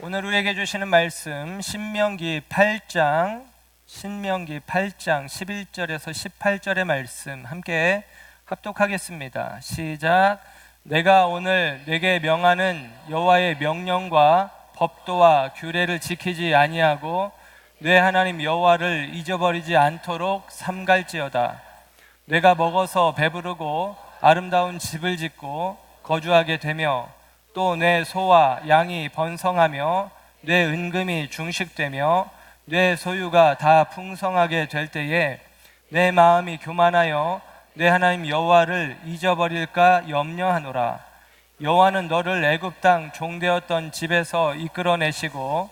오늘 우리에게 주시는 말씀 신명기 8장 11절에서 18절의 말씀 함께 합독하겠습니다. 시작. 내가 오늘 내게 명하는 여호와의 명령과 법도와 규례를 지키지 아니하고 내 하나님 여호와를 잊어버리지 않도록 삼갈지어다. 내가 먹어서 배부르고 아름다운 집을 짓고 거주하게 되며 또 내 소와 양이 번성하며 내 은금이 중식되며 내 소유가 다 풍성하게 될 때에 내 마음이 교만하여 내 하나님 여호와를 잊어버릴까 염려하노라. 여호와는 너를 애굽 땅 종되었던 집에서 이끌어내시고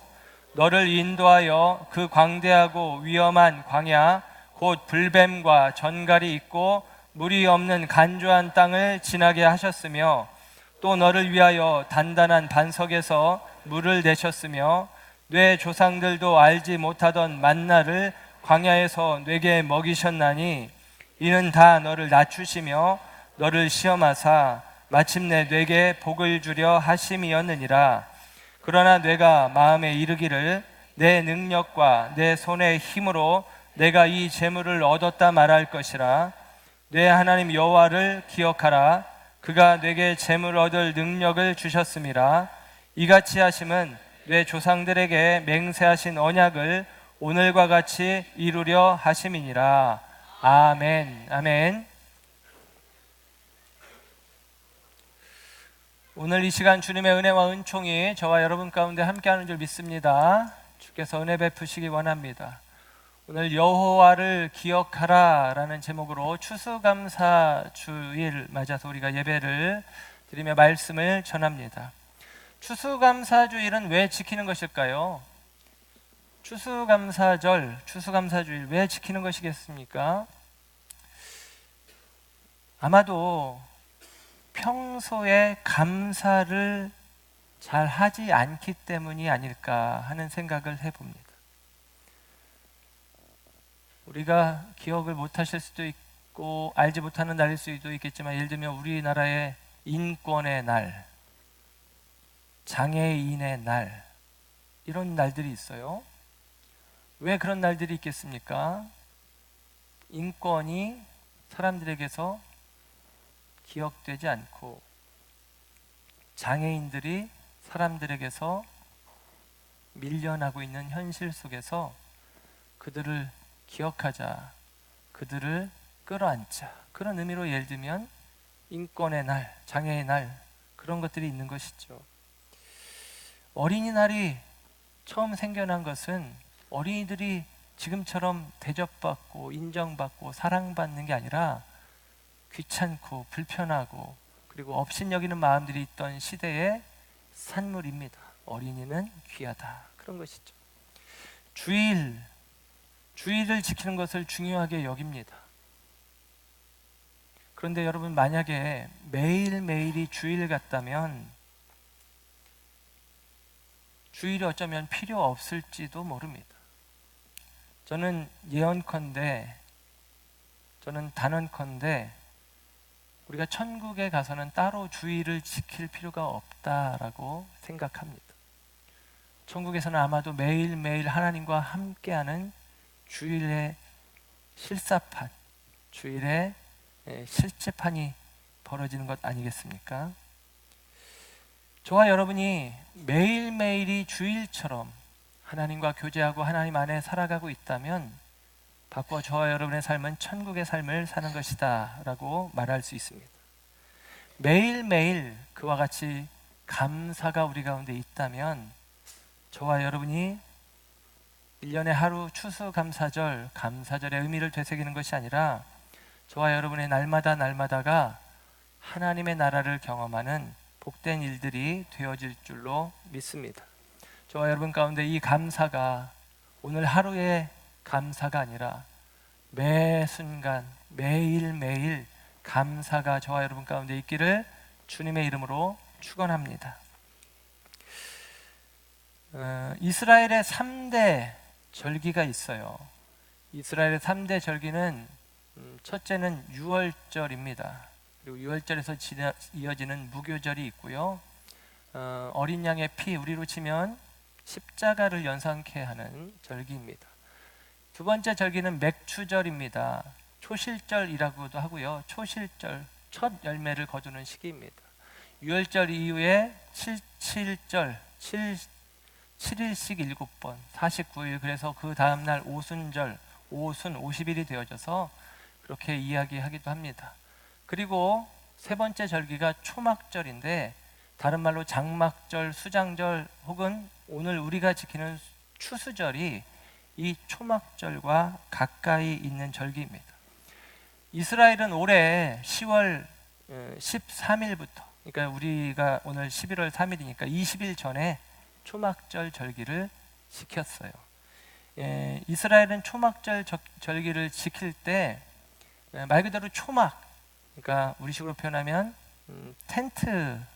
너를 인도하여 그 광대하고 위험한 광야 곧 불뱀과 전갈이 있고 물이 없는 간조한 땅을 지나게 하셨으며 또 너를 위하여 단단한 반석에서 물을 내셨으며 내 조상들도 알지 못하던 만나를 광야에서 내게 먹이셨나니 이는 다 너를 낮추시며 너를 시험하사 마침내 내게 복을 주려 하심이었느니라. 그러나 내가 마음에 이르기를 내 능력과 내 손의 힘으로 내가 이 재물을 얻었다 말할 것이라. 내 하나님 여호와를 기억하라. 그가 내게 재물 얻을 능력을 주셨음이라. 이같이 하심은 내 조상들에게 맹세하신 언약을 오늘과 같이 이루려 하심이니라. 아멘. 아멘. 오늘 이 시간 주님의 은혜와 은총이 저와 여러분 가운데 함께하는 줄 믿습니다. 주께서 은혜 베푸시기 원합니다. 오늘 여호와를 기억하라 라는 제목으로 추수감사주일 맞아서 우리가 예배를 드리며 말씀을 전합니다. 추수감사주일은 왜 지키는 것일까요? 추수감사주일 왜 지키는 것이겠습니까? 아마도 평소에 감사를 잘 하지 않기 때문이 아닐까 하는 생각을 해봅니다. 우리가 기억을 못하실 수도 있고 알지 못하는 날일 수도 있겠지만 예를 들면 우리나라의 인권의 날, 장애인의 날 이런 날들이 있어요. 왜 그런 날들이 있겠습니까? 인권이 사람들에게서 기억되지 않고 장애인들이 사람들에게서 밀려나고 있는 현실 속에서 그들을 기억하자, 그들을 끌어안자 그런 의미로 예를 들면 인권의 날, 장애의 날 그런 것들이 있는 것이죠. 어린이날이 처음 생겨난 것은 어린이들이 지금처럼 대접받고 인정받고 사랑받는 게 아니라 귀찮고 불편하고 그리고 업신여기는 마음들이 있던 시대의 산물입니다. 어린이는 귀하다 그런 것이죠. 주일을 지키는 것을 중요하게 여깁니다. 그런데 여러분 만약에 매일매일이 주일 같다면 주일이 어쩌면 필요 없을지도 모릅니다. 저는 단언컨대 우리가 천국에 가서는 따로 주일을 지킬 필요가 없다라고 생각합니다. 천국에서는 아마도 매일매일 하나님과 함께하는 주일의 실사판, 주일의 실제판이 벌어지는 것 아니겠습니까? 저와 여러분이 매일매일이 주일처럼 하나님과 교제하고 하나님 안에 살아가고 있다면 바꿔 저와 여러분의 삶은 천국의 삶을 사는 것이다 라고 말할 수 있습니다. 매일매일 그와 같이 감사가 우리 가운데 있다면 저와 여러분이 1년에 하루 추수감사절, 감사절의 의미를 되새기는 것이 아니라 저와 여러분의 날마다가 하나님의 나라를 경험하는 복된 일들이 되어질 줄로 믿습니다. 저와 여러분 가운데 이 감사가 오늘 하루의 감사가 아니라 매 순간 매일매일 감사가 저와 여러분 가운데 있기를 주님의 이름으로 축원합니다. 이스라엘의 3대 절기가 있어요. 이스라엘의 3대 절기는 첫째는 유월절입니다. 그리고 유월절에서 이어지는 무교절이 있고요. 어린 양의 피, 우리로 치면 십자가를 연상케 하는 절기입니다. 두 번째 절기는 맥추절입니다. 초실절이라고도 하고요. 초실절, 첫 열매를 거두는 시기입니다. 유월절 이후에 77절, 7일씩 7번, 49일, 그래서 그 다음날 오순절, 오순 50일이 되어져서 그렇게 이야기하기도 합니다. 그리고 세 번째 절기가 초막절인데, 다른 말로 장막절, 수장절 혹은 오늘 우리가 지키는 추수절이 이 초막절과 가까이 있는 절기입니다. 이스라엘은 올해 10월 13일부터, 그러니까 우리가 오늘 11월 3일이니까 20일 전에 초막절 절기를 지켰어요. 이스라엘은 초막절 절기를 지킬 때 말 그대로 초막, 그러니까 우리식으로 표현하면 텐트입니다.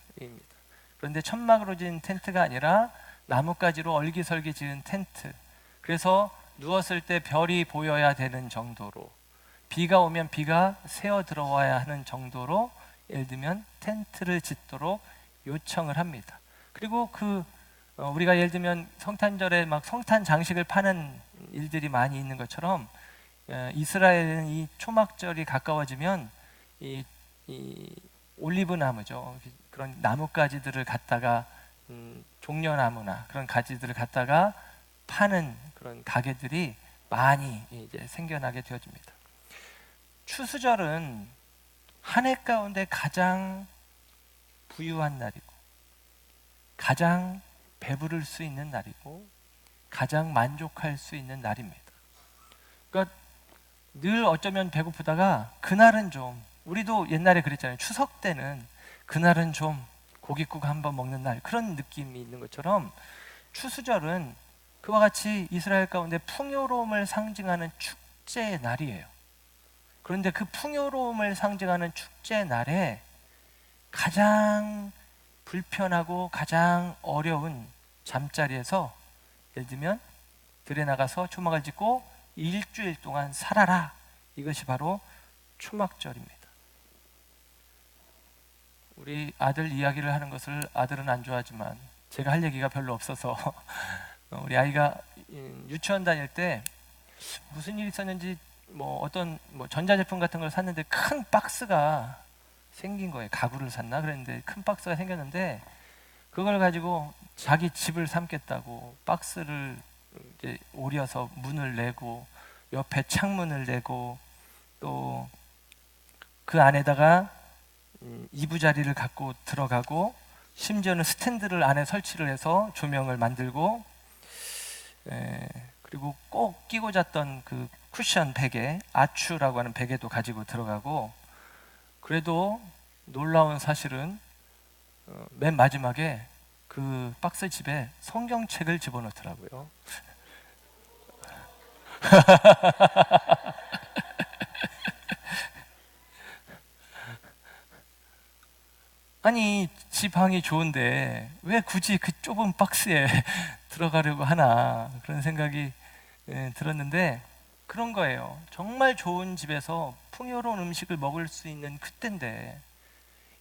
그런데 천막으로 지은 텐트가 아니라 나뭇가지로 얼기설기 지은 텐트. 그래서 누웠을 때 별이 보여야 되는 정도로, 비가 오면 비가 새어 들어와야 하는 정도로, 예를 들면 텐트를 짓도록 요청을 합니다. 그리고 우리가 예를 들면 성탄절에 막 성탄 장식을 파는 일들이 많이 있는 것처럼, 이스라엘은 이 초막절이 가까워지면 이 올리브 나무죠. 그런 나뭇가지들을 갖다가 종려나무나 그런 가지들을 갖다가 파는 그런 가게들이 많이 이제 생겨나게 되어집니다. 추수절은 한 해 가운데 가장 부유한 날이고, 가장 배부를 수 있는 날이고, 가장 만족할 수 있는 날입니다. 그러니까 늘 어쩌면 배고프다가 그날은 좀, 우리도 옛날에 그랬잖아요. 추석 때는 그날은 좀 고깃국 한번 먹는 날, 그런 느낌이 있는 것처럼 추수절은 그와 같이 이스라엘 가운데 풍요로움을 상징하는 축제의 날이에요. 그런데 그 풍요로움을 상징하는 축제 날에 가장 불편하고 가장 어려운 잠자리에서, 예를 들면 들에 나가서 초막을 짓고 일주일 동안 살아라, 이것이 바로 초막절입니다. 우리 아들 이야기를 하는 것을 아들은 안 좋아하지만 제가 할 얘기가 별로 없어서 우리 아이가 유치원 다닐 때 무슨 일이 있었는지 어떤 전자제품 같은 걸 샀는데 큰 박스가 생긴 거예요. 가구를 샀나 그랬는데 큰 박스가 생겼는데, 그걸 가지고 자기 집을 삼겠다고 박스를 이제 오려서 문을 내고 옆에 창문을 내고 또 그 안에다가 이부자리를 갖고 들어가고, 심지어는 스탠드를 안에 설치를 해서 조명을 만들고, 그리고 꼭 끼고 잤던 그 쿠션 베개, 아추라고 하는 베개도 가지고 들어가고, 그래도 놀라운 사실은 맨 마지막에 그 박스 집에 성경책을 집어넣더라고요. 아니, 집 방이 좋은데 왜 굳이 그 좁은 박스에 들어가려고 하나, 그런 생각이 들었는데, 그런 거예요. 정말 좋은 집에서 풍요로운 음식을 먹을 수 있는 그때인데,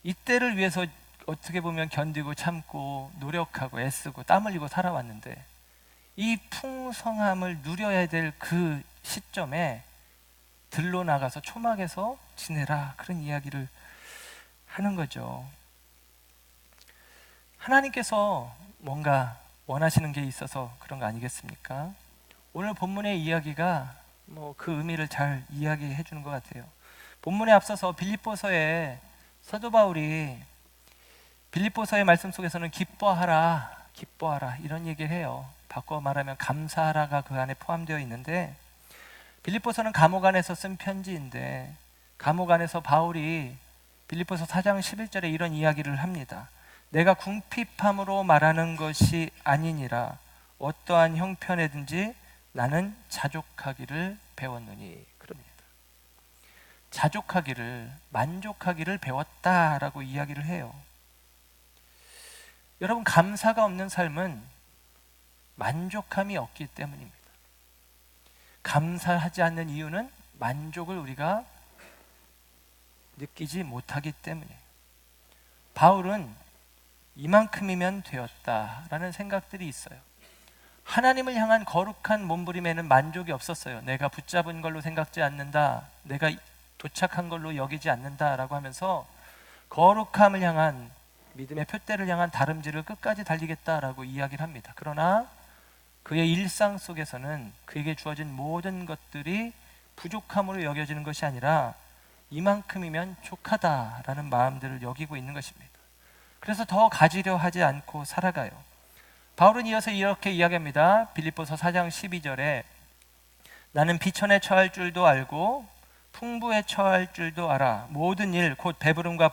이때를 위해서 어떻게 보면 견디고 참고 노력하고 애쓰고 땀 흘리고 살아왔는데, 이 풍성함을 누려야 될 그 시점에 들로 나가서 초막에서 지내라, 그런 이야기를 하는 거죠. 하나님께서 뭔가 원하시는 게 있어서 그런 거 아니겠습니까? 오늘 본문의 이야기가 그 의미를 잘 이야기해 주는 것 같아요. 본문에 앞서서 빌립보서에 사도 바울이 빌립보서의 말씀 속에서는 기뻐하라, 기뻐하라, 이런 얘기를 해요. 바꿔 말하면 감사하라가 그 안에 포함되어 있는데, 빌립보서는 감옥 안에서 쓴 편지인데, 감옥 안에서 바울이 빌립보서 4장 11절에 이런 이야기를 합니다. 내가 궁핍함으로 말하는 것이 아니니라, 어떠한 형편에든지 나는 자족하기를 배웠느니, 그럽니다. 자족하기를, 만족하기를 배웠다라고 이야기를 해요. 여러분, 감사가 없는 삶은 만족함이 없기 때문입니다. 감사하지 않는 이유는 만족을 우리가 느끼지 못하기 때문이에요. 바울은 이만큼이면 되었다라는 생각들이 있어요. 하나님을 향한 거룩한 몸부림에는 만족이 없었어요. 내가 붙잡은 걸로 생각지 않는다, 내가 도착한 걸로 여기지 않는다라고 하면서 거룩함을 향한, 믿음의 표대를 향한 다름질을 끝까지 달리겠다라고 이야기를 합니다. 그러나 그의 일상 속에서는 그에게 주어진 모든 것들이 부족함으로 여겨지는 것이 아니라 이만큼이면 족하다라는 마음들을 여기고 있는 것입니다. 그래서 더 가지려 하지 않고 살아가요. 바울은 이어서 이렇게 이야기합니다. 빌립보서 4장 12절에 나는 비천에 처할 줄도 알고 풍부에 처할 줄도 알아. 모든 일 곧 배부름과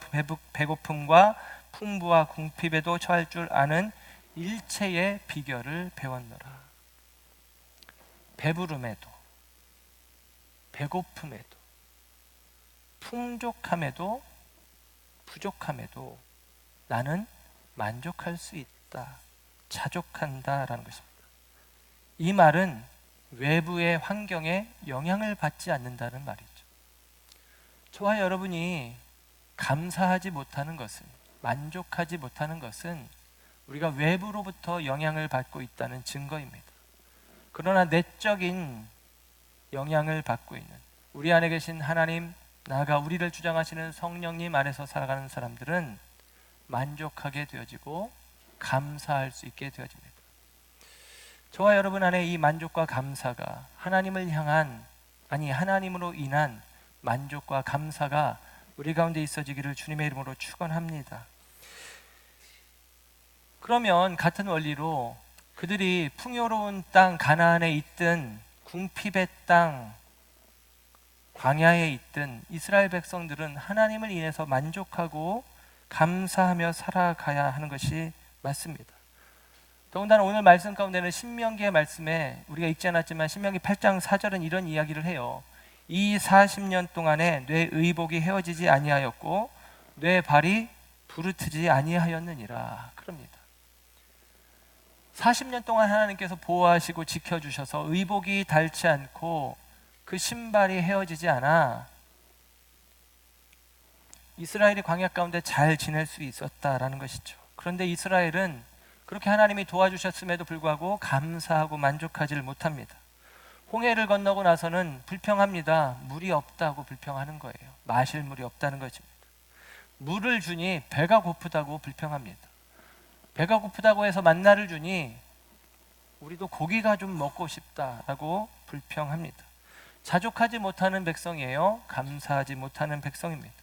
배고픔과 풍부와 궁핍에도 처할 줄 아는 일체의 비결을 배웠노라. 배부름에도 배고픔에도 풍족함에도 부족함에도 나는 만족할 수 있다, 자족한다라는 것입니다. 이 말은 외부의 환경에 영향을 받지 않는다는 말이죠. 저와 여러분이 감사하지 못하는 것은, 만족하지 못하는 것은 우리가 외부로부터 영향을 받고 있다는 증거입니다. 그러나 내적인 영향을 받고 있는, 우리 안에 계신 하나님, 나아가 우리를 주장하시는 성령님 안에서 살아가는 사람들은 만족하게 되어지고 감사할 수 있게 되어집니다. 저와 여러분 안에 이 만족과 감사가 하나님을 향한, 아니 하나님으로 인한 만족과 감사가 우리 가운데 있어지기를 주님의 이름으로 축원합니다. 그러면 같은 원리로 그들이 풍요로운 땅 가나안에 있든 궁핍의 땅 광야에 있든 이스라엘 백성들은 하나님을 인해서 만족하고 감사하며 살아가야 하는 것이 맞습니다. 더군다나 오늘 말씀 가운데는 신명기의 말씀에 우리가 읽지 않았지만 신명기 8장 4절은 이런 이야기를 해요. 이 40년 동안에 내 의복이 헤어지지 아니하였고 내 발이 부르트지 아니하였느니라 그럽니다. 40년 동안 하나님께서 보호하시고 지켜주셔서 의복이 닳지 않고 그 신발이 헤어지지 않아 이스라엘이 광야 가운데 잘 지낼 수 있었다라는 것이죠. 그런데 이스라엘은 그렇게 하나님이 도와주셨음에도 불구하고 감사하고 만족하지를 못합니다. 홍해를 건너고 나서는 불평합니다. 물이 없다고 불평하는 거예요. 마실 물이 없다는 것입니다. 물을 주니 배가 고프다고 불평합니다. 배가 고프다고 해서 만나를 주니 우리도 고기가 좀 먹고 싶다라고 불평합니다. 자족하지 못하는 백성이에요. 감사하지 못하는 백성입니다.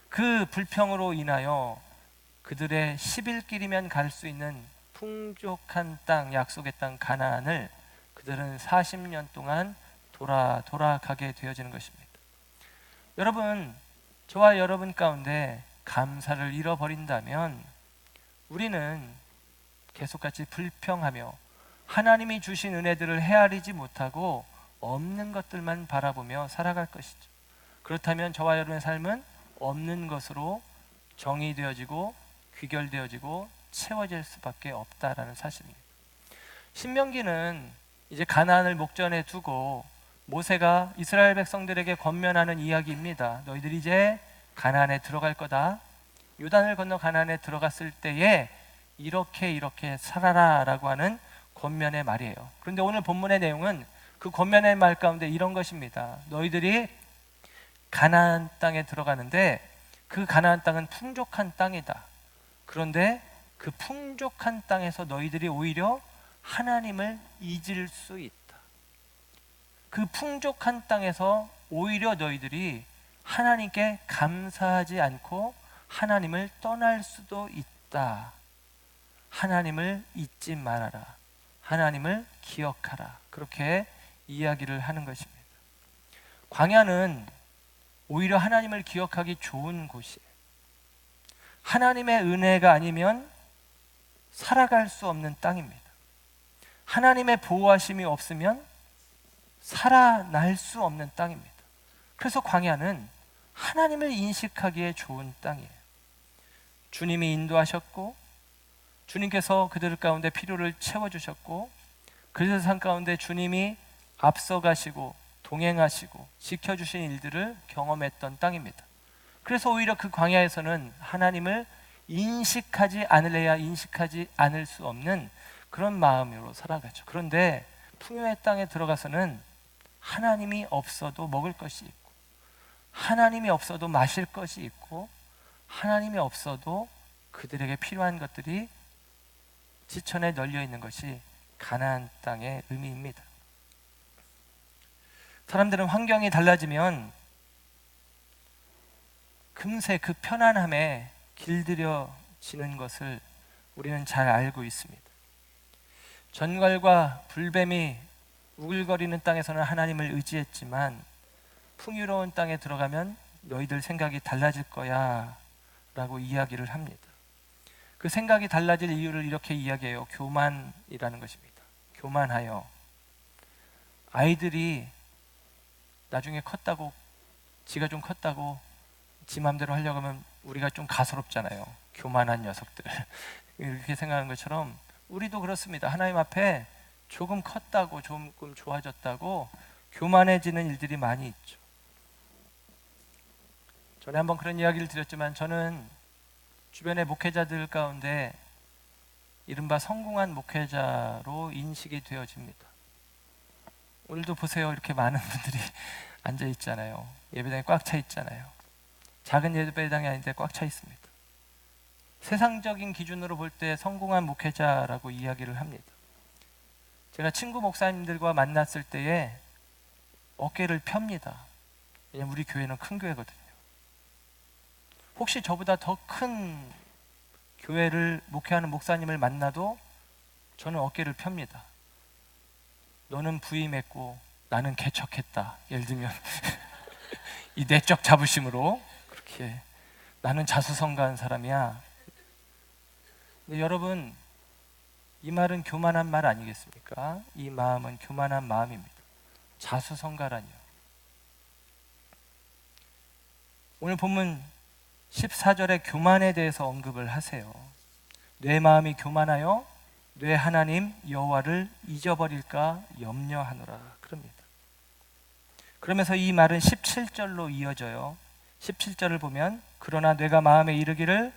그 불평으로 인하여 그들의 10일길이면 갈 수 있는 풍족한 땅, 약속의 땅 가나안을 그들은 40년 동안 돌아가게 되어지는 것입니다. 여러분, 저와 여러분 가운데 감사를 잃어버린다면 우리는 계속같이 불평하며 하나님이 주신 은혜들을 헤아리지 못하고 없는 것들만 바라보며 살아갈 것이죠. 그렇다면 저와 여러분의 삶은 없는 것으로 정의되어지고 귀결되어지고 채워질 수밖에 없다라는 사실입니다. 신명기는 이제 가나안을 목전에 두고 모세가 이스라엘 백성들에게 권면하는 이야기입니다. 너희들이 이제 가나안에 들어갈 거다. 요단을 건너 가나안에 들어갔을 때에 이렇게 살아라 라고 하는 권면의 말이에요. 그런데 오늘 본문의 내용은 그 권면의 말 가운데 이런 것입니다. 너희들이 가나안 땅에 들어가는데 그 가나안 땅은 풍족한 땅이다. 그런데 그 풍족한 땅에서 너희들이 오히려 하나님을 잊을 수 있다. 그 풍족한 땅에서 오히려 너희들이 하나님께 감사하지 않고 하나님을 떠날 수도 있다. 하나님을 잊지 말아라. 하나님을 기억하라. 그렇게 이야기를 하는 것입니다. 광야는 오히려 하나님을 기억하기 좋은 곳이에요. 하나님의 은혜가 아니면 살아갈 수 없는 땅입니다. 하나님의 보호하심이 없으면 살아날 수 없는 땅입니다. 그래서 광야는 하나님을 인식하기에 좋은 땅이에요. 주님이 인도하셨고 주님께서 그들 가운데 필요를 채워주셨고 그들 삶 가운데 주님이 앞서가시고 동행하시고 지켜주신 일들을 경험했던 땅입니다. 그래서 오히려 그 광야에서는 하나님을 인식하지 않을래야 인식하지 않을 수 없는 그런 마음으로 살아가죠. 그런데 풍요의 땅에 들어가서는 하나님이 없어도 먹을 것이 있고, 하나님이 없어도 마실 것이 있고, 하나님이 없어도 그들에게 필요한 것들이 지천에 널려 있는 것이 가나안 땅의 의미입니다. 사람들은 환경이 달라지면 금세 그 편안함에 길들여지는 것을 우리는 잘 알고 있습니다. 전갈과 불뱀이 우글거리는 땅에서는 하나님을 의지했지만 풍요로운 땅에 들어가면 너희들 생각이 달라질 거야 라고 이야기를 합니다. 그 생각이 달라질 이유를 이렇게 이야기해요. 교만이라는 것입니다. 교만하여. 아이들이 나중에 컸다고, 지가 좀 컸다고 지 맘대로 하려고 하면 우리가 좀 가소롭잖아요. 교만한 녀석들. 이렇게 생각하는 것처럼 우리도 그렇습니다. 하나님 앞에 조금 컸다고, 조금 좋아졌다고 교만해지는 일들이 많이 있죠. 전에 한번 그런 이야기를 드렸지만 저는 주변의 목회자들 가운데 이른바 성공한 목회자로 인식이 되어집니다. 오늘도 보세요. 이렇게 많은 분들이 앉아 있잖아요. 예배당이 꽉 차 있잖아요. 작은 예배당이 아닌데 꽉 차 있습니다. 세상적인 기준으로 볼 때 성공한 목회자라고 이야기를 합니다. 제가 친구 목사님들과 만났을 때에 어깨를 펴니다. 왜냐하면 우리 교회는 큰 교회거든요. 혹시 저보다 더 큰 교회를 목회하는 목사님을 만나도 저는 어깨를 펴니다. 너는 부임했고 나는 개척했다. 예를 들면 이 내적 자부심으로 그렇게 나는 자수성가한 사람이야. 근데 여러분, 이 말은 교만한 말 아니겠습니까? 이 마음은 교만한 마음입니다. 자수성가라니요. 오늘 본문 14절에 교만에 대해서 언급을 하세요. 내 마음이 교만하여 내 하나님 여호와를 잊어버릴까 염려하노라 그럽니다. 그러면서 이 말은 17절로 이어져요. 17절을 보면 그러나 내가 마음에 이르기를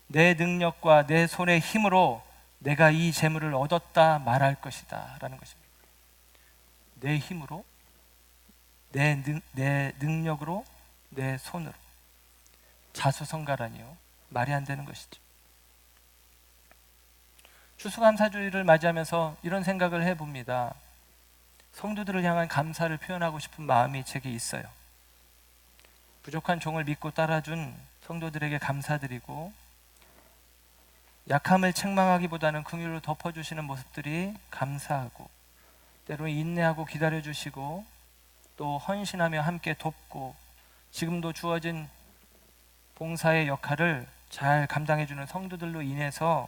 내 능력과 내 손의 힘으로 내가 이 재물을 얻었다 말할 것이다 라는 것입니다. 내 힘으로, 내 능력으로, 내 손으로. 자수성가라니요. 말이 안 되는 것이죠. 추수감사주일을 맞이하면서 이런 생각을 해봅니다. 성도들을 향한 감사를 표현하고 싶은 마음이 제게 있어요. 부족한 종을 믿고 따라준 성도들에게 감사드리고, 약함을 책망하기보다는 긍휼로 덮어주시는 모습들이 감사하고, 때로 인내하고 기다려주시고, 또 헌신하며 함께 돕고, 지금도 주어진 봉사의 역할을 잘 감당해주는 성도들로 인해서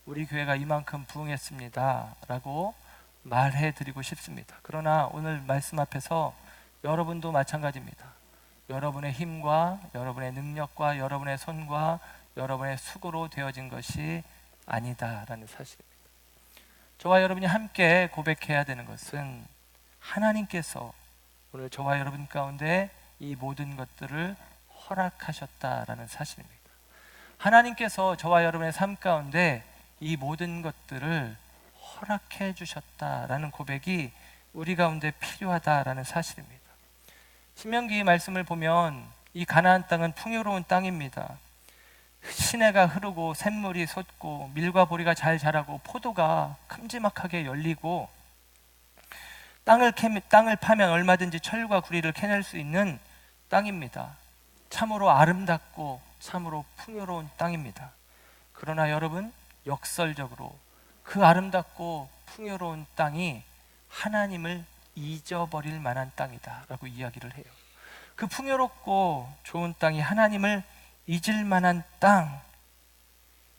우리 교회가 이만큼 부흥했습니다 라고 말해드리고 싶습니다. 그러나 오늘 말씀 앞에서 여러분도 마찬가지입니다. 여러분의 힘과 여러분의 능력과 여러분의 손과 여러분의 수고로 되어진 것이 아니다라는 사실입니다. 저와 여러분이 함께 고백해야 되는 것은 하나님께서 오늘 저와 여러분 가운데 이 모든 것들을 허락하셨다라는 사실입니다. 하나님께서 저와 여러분의 삶 가운데 이 모든 것들을 허락해 주셨다라는 고백이 우리 가운데 필요하다라는 사실입니다. 신명기 말씀을 보면 이 가나안 땅은 풍요로운 땅입니다. 시내가 흐르고 샘물이 솟고 밀과 보리가 잘 자라고 포도가 큼지막하게 열리고 땅을 파면 얼마든지 철과 구리를 캐낼 수 있는 땅입니다. 참으로 아름답고 참으로 풍요로운 땅입니다. 그러나 여러분, 역설적으로 그 아름답고 풍요로운 땅이 하나님을 잊어버릴 만한 땅이다 라고 이야기를 해요. 그 풍요롭고 좋은 땅이 하나님을 잊을 만한 땅,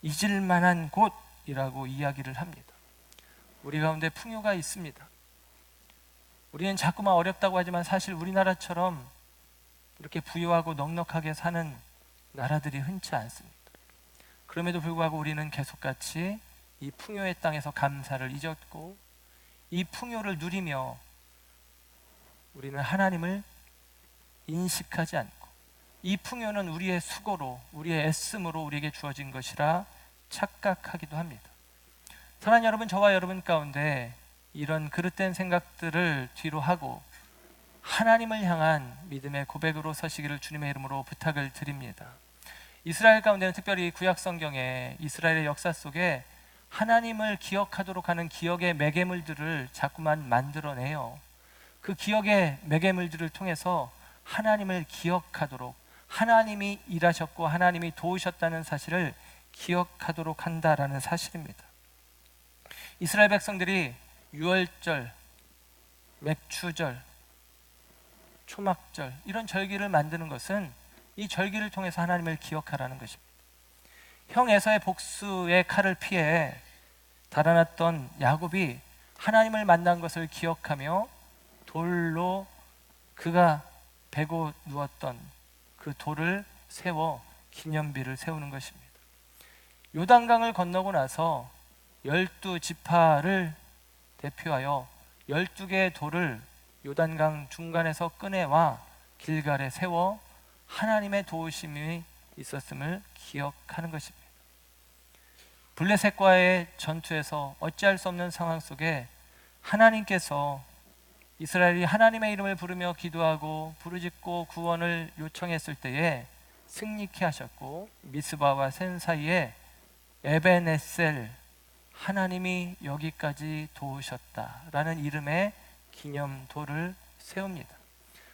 잊을 만한 곳이라고 이야기를 합니다. 우리 가운데 풍요가 있습니다. 우리는 자꾸만 어렵다고 하지만 사실 우리나라처럼 이렇게 부유하고 넉넉하게 사는 나라들이 흔치 않습니다. 그럼에도 불구하고 우리는 계속같이 이 풍요의 땅에서 감사를 잊었고, 이 풍요를 누리며 우리는 하나님을 인식하지 않고, 이 풍요는 우리의 수고로, 우리의 애씀으로 우리에게 주어진 것이라 착각하기도 합니다. 사랑하는 여러분, 저와 여러분 가운데 이런 그릇된 생각들을 뒤로 하고 하나님을 향한 믿음의 고백으로 서시기를 주님의 이름으로 부탁을 드립니다. 이스라엘 가운데는 특별히 구약 성경에 이스라엘의 역사 속에 하나님을 기억하도록 하는 기억의 매개물들을 자꾸만 만들어내요. 그 기억의 매개물들을 통해서 하나님을 기억하도록, 하나님이 일하셨고 하나님이 도우셨다는 사실을 기억하도록 한다라는 사실입니다. 이스라엘 백성들이 유월절, 맥추절, 초막절 이런 절기를 만드는 것은 이 절기를 통해서 하나님을 기억하라는 것입니다. 형 에서의 복수의 칼을 피해 달아났던 야곱이 하나님을 만난 것을 기억하며 돌로 그가 베고 누웠던 그 돌을 세워 기념비를 세우는 것입니다. 요단강을 건너고 나서 12지파를 대표하여 12개의 돌을 요단강 중간에서 꺼내와 길갈에 세워 하나님의 도우심이 있었음을 기억하는 것입니다. 블레셋과의 전투에서 어찌할 수 없는 상황 속에 하나님께서 이스라엘이 하나님의 이름을 부르며 기도하고 부르짖고 구원을 요청했을 때에 승리케 하셨고, 미스바와 센 사이에 에베네셀, 하나님이 여기까지 도우셨다라는 이름의 기념돌을 세웁니다.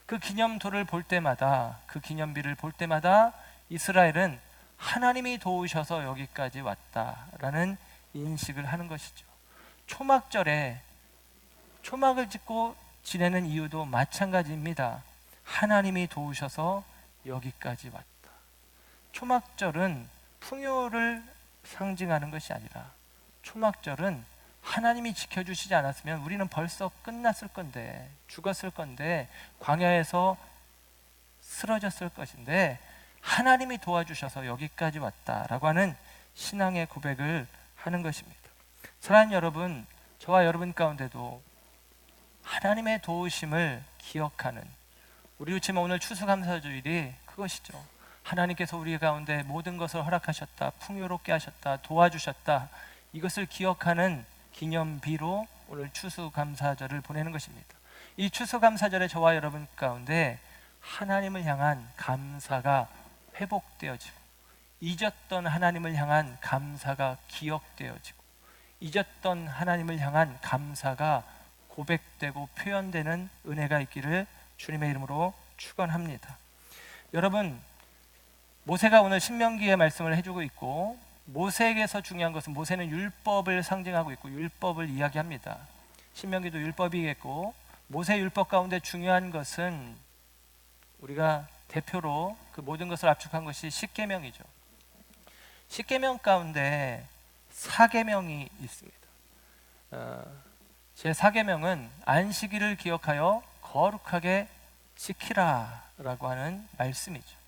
그 기념돌을 볼 때마다, 그 기념비를 볼 때마다 이스라엘은 하나님이 도우셔서 여기까지 왔다라는 인식을 하는 것이죠. 초막절에 초막을 짓고 지내는 이유도 마찬가지입니다. 하나님이 도우셔서 여기까지 왔다. 초막절은 풍요를 상징하는 것이 아니라 초막절은 하나님이 지켜주시지 않았으면 우리는 벌써 끝났을 건데, 죽었을 건데, 광야에서 쓰러졌을 것인데 하나님이 도와주셔서 여기까지 왔다라고 하는 신앙의 고백을 하는 것입니다. 사랑하는 여러분, 저와 여러분 가운데도 하나님의 도우심을 기억하는, 우리로 치면 오늘 추수감사주일이 그것이죠. 하나님께서 우리 가운데 모든 것을 허락하셨다, 풍요롭게 하셨다, 도와주셨다, 이것을 기억하는 기념비로 오늘 추수감사절을 보내는 것입니다. 이 추수감사절에 저와 여러분 가운데 하나님을 향한 감사가 회복되어지고, 잊었던 하나님을 향한 감사가 기억되어지고, 잊었던 하나님을 향한 감사가 고백되고 표현되는 은혜가 있기를 주님의 이름으로 축원합니다. 여러분, 모세가 오늘 신명기의 말씀을 해주고 있고, 모세에게서 중요한 것은, 모세는 율법을 상징하고 있고 율법을 이야기합니다. 신명기도 율법이겠고, 모세 율법 가운데 중요한 것은 우리가 대표로 그 모든 것을 압축한 것이 십계명이죠. 십계명 가운데 사계명이 있습니다. 제 사계명은 안식일을 기억하여 거룩하게 지키라 라고 하는 말씀이죠.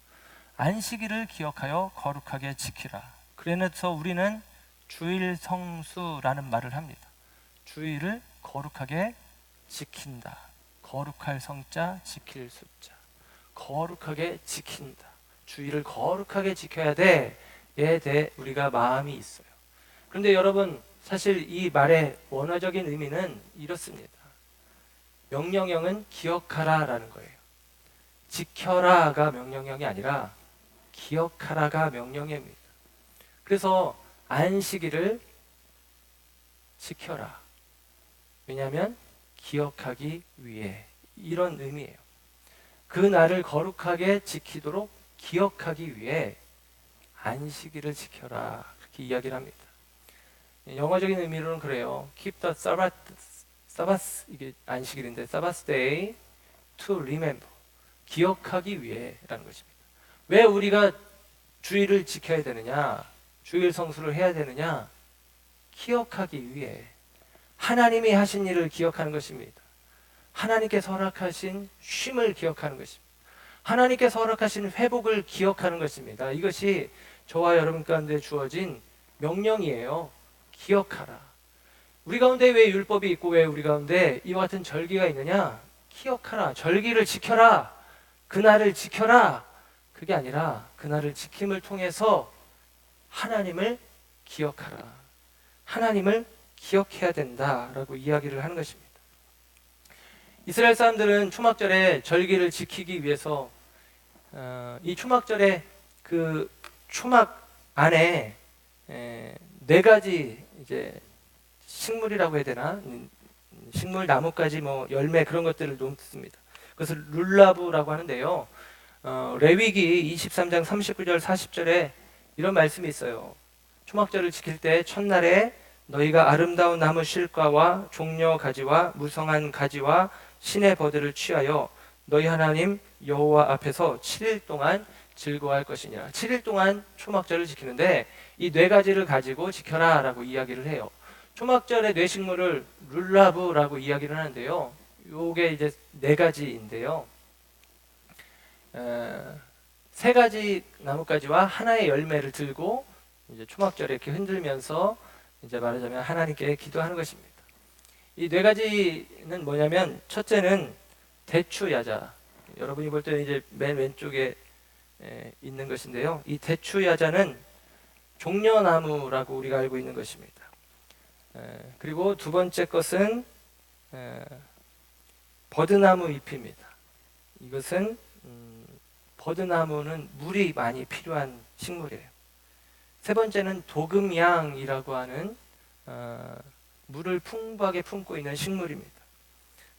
안식일을 기억하여 거룩하게 지키라. 그래서 우리는 주일 성수라는 말을 합니다. 주일을 거룩하게 지킨다. 거룩할 성자, 지킬 숫자. 거룩하게 지킨다. 주일을 거룩하게 지켜야 돼에 대해 우리가 마음이 있어요. 그런데 여러분, 사실 이 말의 원어적인 의미는 이렇습니다. 명령형은 기억하라라는 거예요. 지켜라가 명령형이 아니라 기억하라가 명령형입니다. 그래서 안식일을 지켜라. 왜냐하면 기억하기 위해, 이런 의미예요. 그 날을 거룩하게 지키도록 기억하기 위해 안식일을 지켜라, 그렇게 이야기를 합니다. 영어적인 의미로는 그래요. Keep the Sabbath, 이게 안식일인데 Sabbath day to remember, 기억하기 위해라는 것입니다. 왜 우리가 주일을 지켜야 되느냐, 주일 성수를 해야 되느냐? 기억하기 위해, 하나님이 하신 일을 기억하는 것입니다. 하나님께서 허락하신 쉼을 기억하는 것입니다. 하나님께서 허락하신 회복을 기억하는 것입니다. 이것이 저와 여러분 가운데 주어진 명령이에요. 기억하라. 우리 가운데 왜 율법이 있고 왜 우리 가운데 이와 같은 절기가 있느냐? 기억하라. 절기를 지켜라. 그날을 지켜라. 그게 아니라 그날을 지킴을 통해서 하나님을 기억하라. 하나님을 기억해야 된다라고 이야기를 하는 것입니다. 이스라엘 사람들은 초막절에 절기를 지키기 위해서 이 초막절에 그 초막 안에 네 가지 이제 식물이라고 해야 되나, 식물 나뭇가지 뭐 열매 그런 것들을 놓습니다. 그것을 룰라브라고 하는데요. 레위기 23장 39절 40절에 이런 말씀이 있어요. 초막절을 지킬 때 첫날에 너희가 아름다운 나무 실과와 종려 가지와 무성한 가지와 신의 버들을 취하여 너희 하나님 여호와 앞에서 7일 동안 즐거워할 것이니라. 7일 동안 초막절을 지키는데 이 네 가지를 가지고 지켜라 라고 이야기를 해요. 초막절의 뇌식물을 룰라브라고 이야기를 하는데요. 요게 이제 네 가지인데요. 세 가지 나뭇가지와 하나의 열매를 들고 이제 초막절에 이렇게 흔들면서 이제 말하자면 하나님께 기도하는 것입니다. 이 네 가지는 뭐냐면, 첫째는 대추야자. 여러분이 볼 때는 이제 맨 왼쪽에 있는 것인데요. 이 대추야자는 종려나무라고 우리가 알고 있는 것입니다. 그리고 두 번째 것은 버드나무 잎입니다. 이것은 버드나무는 물이 많이 필요한 식물이에요. 세 번째는 도금양이라고 하는 물을 풍부하게 품고 있는 식물입니다.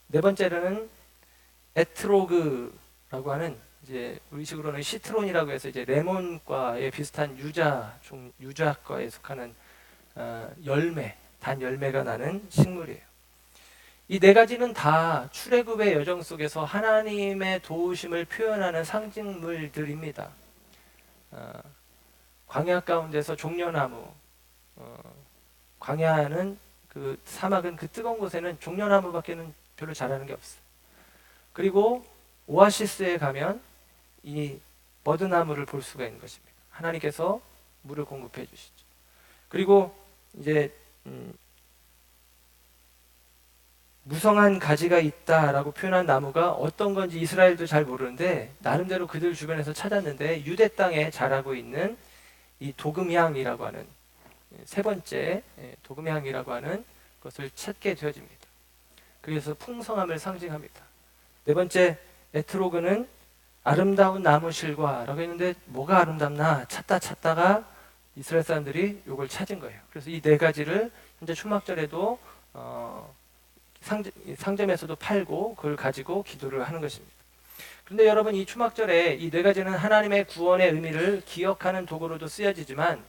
네 번째로는 에트로그라고 하는, 이제 우리식으로는 시트론이라고 해서 이제 레몬과에 비슷한 유자과에 속하는 열매, 단 열매가 나는 식물이에요. 이 네 가지는 다 출애굽의 여정 속에서 하나님의 도우심을 표현하는 상징물들입니다. 광야 가운데서 종려나무, 광야는 그 사막은 그 뜨거운 곳에는 종려나무밖에는 별로 자라는 게 없어요. 그리고 오아시스에 가면 이 버드나무를 볼 수가 있는 것입니다. 하나님께서 물을 공급해 주시죠. 그리고 이제 무성한 가지가 있다라고 표현한 나무가 어떤 건지 이스라엘도 잘 모르는데 나름대로 그들 주변에서 찾았는데 유대 땅에 자라고 있는 이 도금향이라고 하는, 세 번째 도금향이라고 하는 것을 찾게 되어집니다. 그래서 풍성함을 상징합니다. 네 번째 에트로그는 아름다운 나무실과라고 했는데 뭐가 아름답나 찾다가 이스라엘 사람들이 이걸 찾은 거예요. 그래서 이 네 가지를 현재 초막절에도 상점에서도 팔고 그걸 가지고 기도를 하는 것입니다. 그런데 여러분, 이 초막절에 이 네 가지는 하나님의 구원의 의미를 기억하는 도구로도 쓰여지지만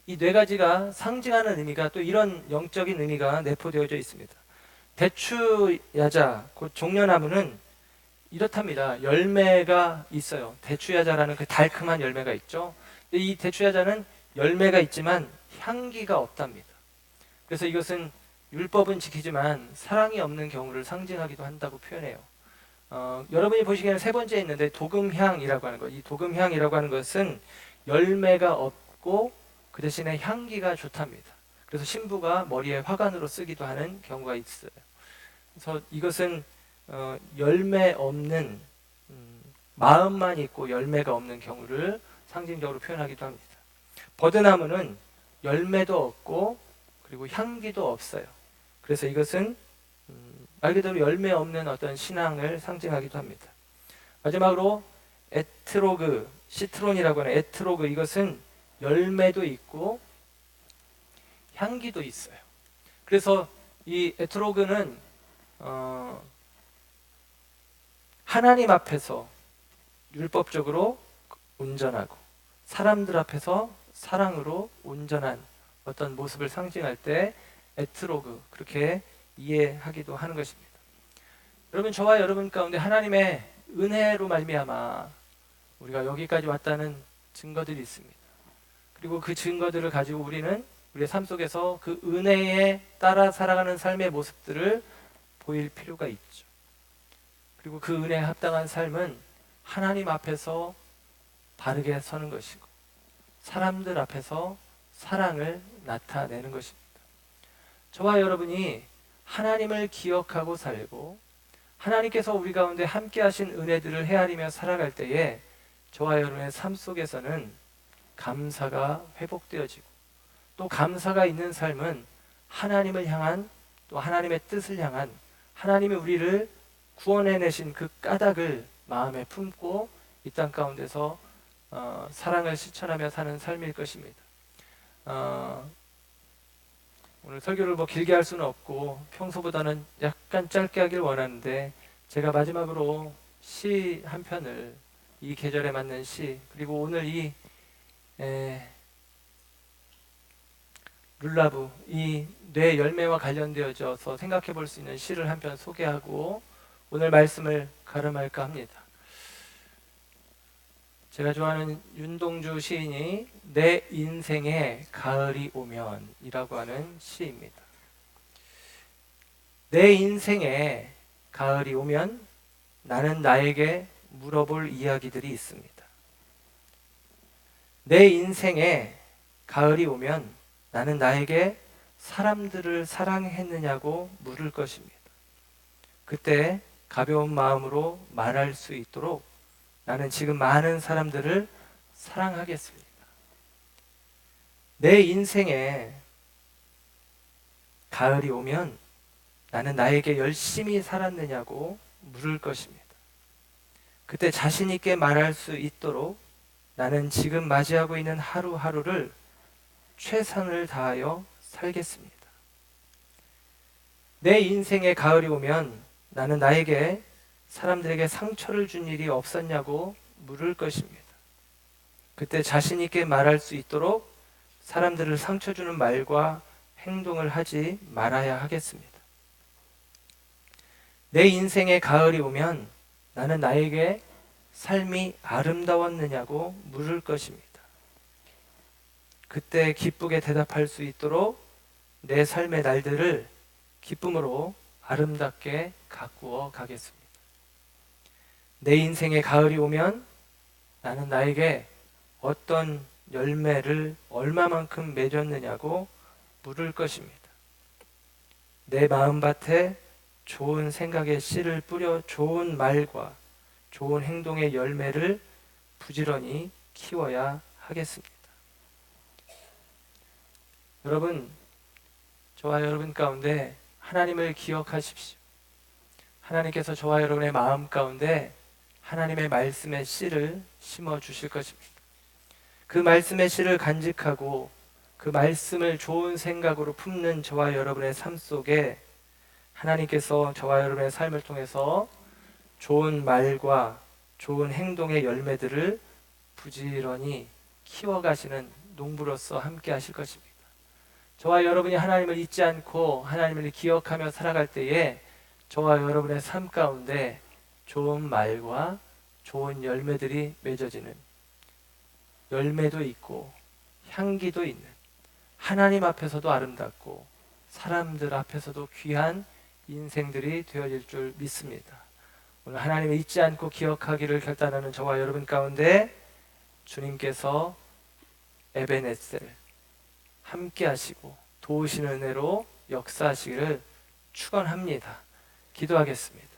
이 네 가지가 상징하는 의미가 또 이런 영적인 의미가 내포되어져 있습니다. 대추야자, 곧 종려나무는 이렇답니다. 열매가 있어요. 대추야자라는 그 달콤한 열매가 있죠. 근데 이 대추야자는 열매가 있지만 향기가 없답니다. 그래서 이것은 율법은 지키지만 사랑이 없는 경우를 상징하기도 한다고 표현해요. 여러분이 보시기에는 세 번째에 있는데 도금향이라고 하는 것, 이 도금향이라고 하는 것은 열매가 없고 그 대신에 향기가 좋답니다. 그래서 신부가 머리에 화관으로 쓰기도 하는 경우가 있어요. 그래서 이것은 열매 없는, 마음만 있고 열매가 없는 경우를 상징적으로 표현하기도 합니다. 버드나무는 열매도 없고 그리고 향기도 없어요. 그래서 이것은 말 그대로 열매 없는 어떤 신앙을 상징하기도 합니다. 마지막으로 에트로그, 시트론이라고 하는 에트로그, 이것은 열매도 있고 향기도 있어요. 그래서 이 에트로그는 하나님 앞에서 율법적으로 온전하고 사람들 앞에서 사랑으로 온전한 어떤 모습을 상징할 때 에트로그, 그렇게 이해하기도 하는 것입니다. 여러분, 저와 여러분 가운데 하나님의 은혜로 말미암아 우리가 여기까지 왔다는 증거들이 있습니다. 그리고 그 증거들을 가지고 우리는 우리의 삶 속에서 그 은혜에 따라 살아가는 삶의 모습들을 보일 필요가 있죠. 그리고 그 은혜에 합당한 삶은 하나님 앞에서 바르게 서는 것이고 사람들 앞에서 사랑을 나타내는 것입니다. 저와 여러분이 하나님을 기억하고 살고 하나님께서 우리 가운데 함께 하신 은혜들을 헤아리며 살아갈 때에 저와 여러분의 삶 속에서는 감사가 회복되어지고 또 감사가 있는 삶은 하나님을 향한, 또 하나님의 뜻을 향한, 하나님이 우리를 구원해내신 그 까닭을 마음에 품고 이 땅 가운데서 사랑을 실천하며 사는 삶일 것입니다. 오늘 설교를 뭐 길게 할 수는 없고 평소보다는 약간 짧게 하길 원하는데, 제가 마지막으로 시 한 편을, 이 계절에 맞는 시, 그리고 오늘 이 룰라브, 이 뇌 열매와 관련되어져서 생각해 볼 수 있는 시를 한 편 소개하고 오늘 말씀을 가름할까 합니다. 제가 좋아하는 윤동주 시인이 내 인생에 가을이 오면 이라고 하는 시입니다. 내 인생에 가을이 오면 나는 나에게 물어볼 이야기들이 있습니다. 내 인생에 가을이 오면 나는 나에게 사람들을 사랑했느냐고 물을 것입니다. 그때 가벼운 마음으로 말할 수 있도록 나는 지금 많은 사람들을 사랑하겠습니다. 내 인생에 가을이 오면 나는 나에게 열심히 살았느냐고 물을 것입니다. 그때 자신 있게 말할 수 있도록 나는 지금 맞이하고 있는 하루하루를 최선을 다하여 살겠습니다. 내 인생에 가을이 오면 나는 나에게 사람들에게 상처를 준 일이 없었냐고 물을 것입니다. 그때 자신 있게 말할 수 있도록 사람들을 상처 주는 말과 행동을 하지 말아야 하겠습니다. 내 인생에 가을이 오면 나는 나에게 삶이 아름다웠느냐고 물을 것입니다. 그때 기쁘게 대답할 수 있도록 내 삶의 날들을 기쁨으로 아름답게 가꾸어 가겠습니다. 내 인생에 가을이 오면 나는 나에게 어떤 열매를 얼마만큼 맺었느냐고 물을 것입니다. 내 마음밭에 좋은 생각의 씨를 뿌려 좋은 말과 좋은 행동의 열매를 부지런히 키워야 하겠습니다. 여러분, 저와 여러분 가운데 하나님을 기억하십시오. 하나님께서 저와 여러분의 마음 가운데 하나님의 말씀의 씨를 심어 주실 것입니다. 그 말씀의 씨를 간직하고 그 말씀을 좋은 생각으로 품는 저와 여러분의 삶 속에 하나님께서 저와 여러분의 삶을 통해서 좋은 말과 좋은 행동의 열매들을 부지런히 키워가시는 농부로서 함께 하실 것입니다. 저와 여러분이 하나님을 잊지 않고 하나님을 기억하며 살아갈 때에 저와 여러분의 삶 가운데 좋은 말과 좋은 열매들이 맺어지는, 열매도 있고 향기도 있는, 하나님 앞에서도 아름답고 사람들 앞에서도 귀한 인생들이 되어질 줄 믿습니다. 오늘 하나님을 잊지 않고 기억하기를 결단하는 저와 여러분 가운데 주님께서 에베네셀 함께 하시고 도우시는 은혜로 역사하시기를 축원합니다. 기도하겠습니다.